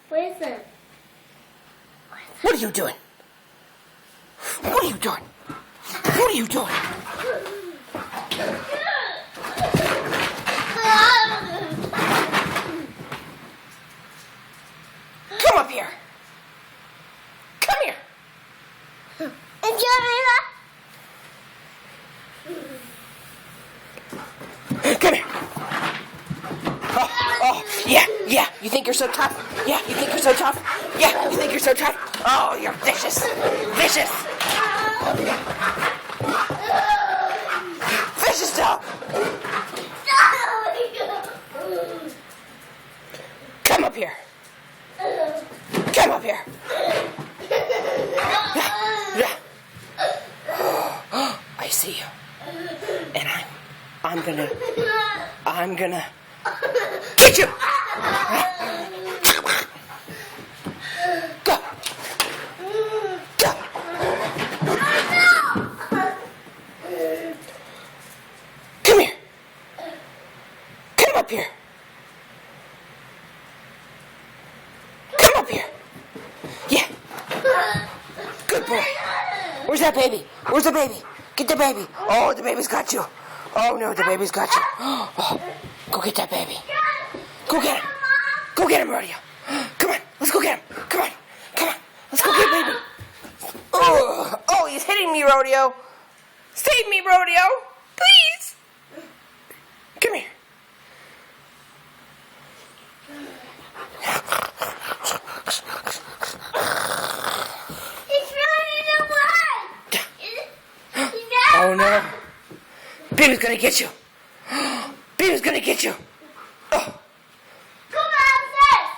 What is it? What are you doing? What are you doing? What are you doing? Come up here. Come here. Come here. Oh, yeah. You think you're so tough? Yeah, you think you're so tough? Yeah, you think you're so tough? Oh, you're vicious. Vicious. Vicious dog. Come up here. Come up here. Yeah. I see you. And I'm gonna get you. Go. Go. Come here. Come up here. Come up here. Yeah. Good boy. Where's that baby? Where's the baby? Get the baby. Oh, the baby's got you. Oh, no, the baby's got you. Oh, go get that baby. Go get him. Go get him, Rodeo. Come on. Let's go get him. Come on. Come on. Let's go get baby. Oh, he's hitting me, Rodeo. Save me, Rodeo. Please. Come here. Oh no. Baby's gonna get you. Baby's gonna get you. Oh. Come on, sis.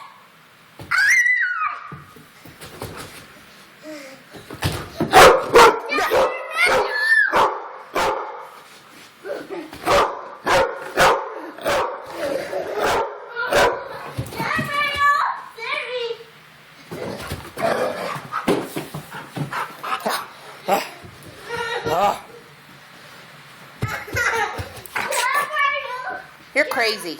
Oh. You're crazy.